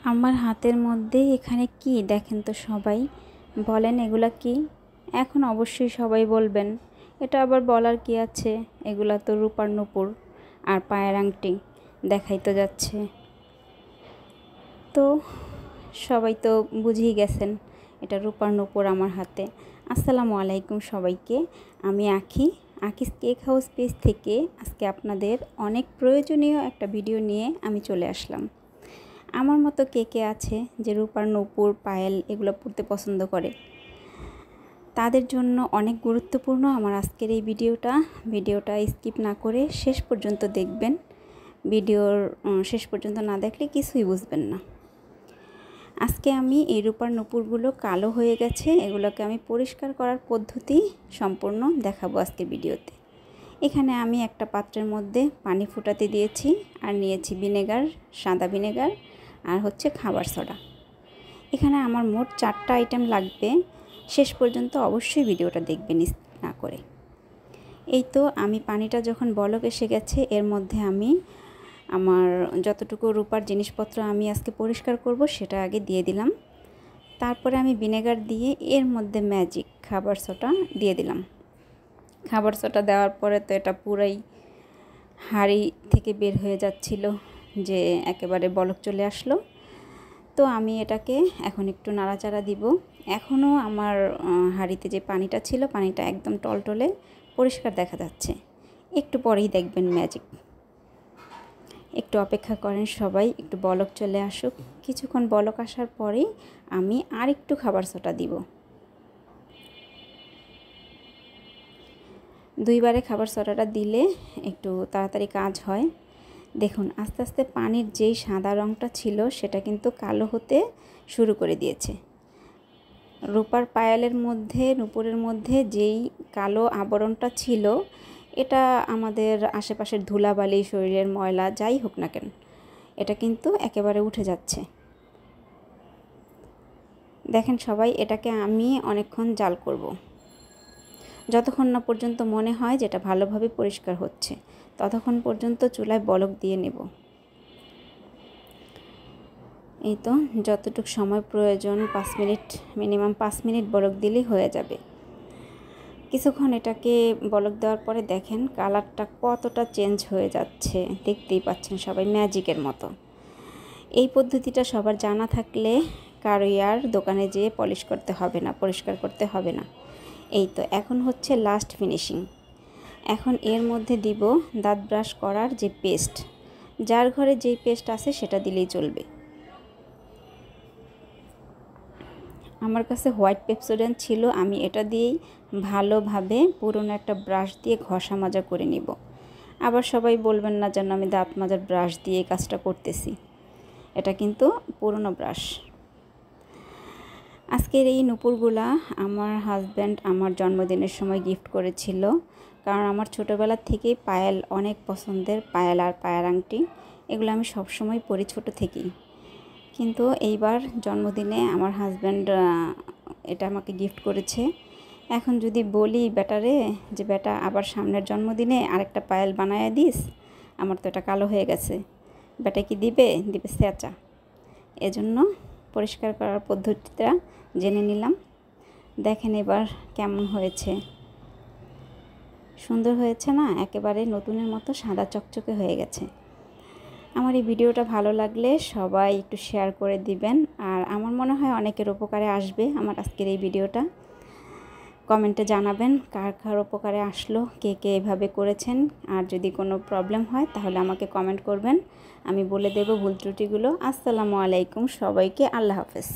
আমার হাতের মধ্যে এখানে কি দেখেন তো সবাই, বলেন এগুলা কি? এখন অবশ্যই সবাই বলবেন এটা আবার বলার কি আছে, এগুলা তো রূপার নূপুর আর পায়ের আংটি দেখাই তো যাচ্ছে। তো সবাই তো বুঝেই গেছেন এটা রূপার নূপুর আমার হাতে। আসসালামু আলাইকুম সবাইকে, আমি আকিস কেক হাউস পেজ থেকে আজকে আপনাদের অনেক প্রয়োজনীয় একটা ভিডিও নিয়ে আমি চলে আসলাম। আমার মতো কে কে আছে যে রূপার নূপুর পায়েল এগুলো পরতে পছন্দ করে, তাদের জন্য অনেক গুরুত্বপূর্ণ আমার আজকের এই ভিডিওটা স্কিপ না করে শেষ পর্যন্ত দেখবেন। ভিডিওর শেষ পর্যন্ত না দেখলে কিছুই বুঝবেন না। আজকে আমি এই রূপার নূপুরগুলো কালো হয়ে গেছে, এগুলোকে আমি পরিষ্কার করার পদ্ধতি সম্পূর্ণ দেখাবো আজকের ভিডিওতে। এখানে আমি একটা পাত্রের মধ্যে পানি ফুটাতে দিয়েছি আর নিয়েছি ভিনেগার, সাদা ভিনেগার আর হচ্ছে খাবার সোডা। এখানে আমার মোট 4টা আইটেম লাগবে। শেষ পর্যন্ত অবশ্যই ভিডিওটা দেখবেন স্কিপ না করে। এই তো আমি পানিটা যখন বলক এসে গেছে, এর মধ্যে আমি আমার যতটুকু রূপার জিনিসপত্র আমি আজকে পরিষ্কার করব সেটা আগে দিয়ে দিলাম। তারপরে আমি ভিনেগার দিয়ে এর মধ্যে ম্যাজিক খাবার সোডা দিয়ে দিলাম। খাবার সোডা দেওয়ার পরে তো এটা পুরাই হাঁড়ি থেকে বের হয়ে যাচ্ছিল, যে একেবারে বলক চলে আসলো। তো আমি এটাকে এখন একটু নাড়াচাড়া দিব। এখনও আমার হাঁড়িতে যে পানিটা ছিল, পানিটা একদম টলটলে পরিষ্কার দেখা যাচ্ছে। একটু পরেই দেখবেন ম্যাজিক। একটু অপেক্ষা করেন সবাই, একটু বলক চলে আসুক। কিছুক্ষণ বলক আসার পরেই আমি আর একটু খাবার সোডা দিব। 2বারে খাবার সোডাটা দিলে একটু তাড়াতাড়ি কাজ হয়। দেখুন আস্তে আস্তে পানির যেই সাদা রঙটা ছিল সেটা কিন্তু কালো হতে শুরু করে দিয়েছে। রূপার পায়েলের মধ্যে, নূপুরের মধ্যে যেই কালো আবরণটা ছিল, এটা আমাদের আশেপাশের ধুলাবালি, শরীরের ময়লা যাই হোক না কেন, এটা কিন্তু একেবারে উঠে যাচ্ছে। দেখেন সবাই, এটাকে আমি অনেকক্ষণ জাল করব, যতক্ষণ না পর্যন্ত মনে হয় যেটা ভালোভাবে পরিষ্কার হচ্ছে, ততক্ষণ পর্যন্ত চুলায় বলক দিয়ে নেব। এই তো যতটুকু সময় প্রয়োজন, 5 মিনিট, মিনিমাম 5 মিনিট বলক দিলেই হয়ে যাবে। কিছুক্ষণ এটাকে বলক দেওয়ার পরে দেখেন কালারটা কতটা চেঞ্জ হয়ে যাচ্ছে, দেখতেই পাচ্ছেন সবাই, ম্যাজিকের মতো। এই পদ্ধতিটা সবার জানা থাকলে কারোই আর দোকানে যেয়ে পলিশ করতে হবে না, পরিষ্কার করতে হবে না। এই তো এখন হচ্ছে লাস্ট ফিনিশিং। এখন এর মধ্যে দিব দাঁত ব্রাশ করার যে পেস্ট, যার ঘরে যেই পেস্ট আছে সেটা দিলেই চলবে। আমার কাছে হোয়াইট পেপসোডেন্ট ছিল, আমি এটা দিয়েই ভালোভাবে পুরনো একটা ব্রাশ দিয়ে ঘষা মাজা করে নিব। আবার সবাই বলবেন না যেন আমি দাঁত মাজার ব্রাশ দিয়ে কাজটা করতেছি, এটা কিন্তু পুরনো ব্রাশ। আজকের এই নূপুরগুলা আমার হাজব্যান্ড আমার জন্মদিনের সময় গিফট করেছিল, কারণ আমার ছোটোবেলা থেকেই পায়েল অনেক পছন্দের, পায়েল আর পায়ের আংটি এগুলো আমি সবসময় পরি ছোটো থেকেই। কিন্তু এইবার জন্মদিনে আমার হাজব্যান্ড এটা আমাকে গিফট করেছে। এখন যদি বলি বেটারে যে বেটা আবার সামনের জন্মদিনে আরেকটা পায়েল বানায় দিস, আমার তো এটা কালো হয়ে গেছে, বেটা কি দিবে স্যাচা। এজন্য পরিষ্কার করার পদ্ধতিটা জেনে নিলাম। দেখেন এবার কেমন হয়েছে, সুন্দর হয়েছে না? একেবারে নতুনের মতো সাদা চকচকে হয়ে গেছে। আমার এই ভিডিওটা ভালো লাগলে সবাই একটু শেয়ার করে দিবেন, আর আমার মনে হয় অনেকের উপকারে আসবে আমার আজকের এই ভিডিওটা। কমেন্টে জানাবেন কার কার উপকারে আসলো, কে কে এভাবে করেছেন। আর যদি কোনো প্রবলেম হয় তাহলে আমাকে কমেন্ট করবেন, আমি বলে দেব ভুল ত্রুটিগুলো। আসসালামু আলাইকুম সবাইকে, আল্লাহ হাফেজ।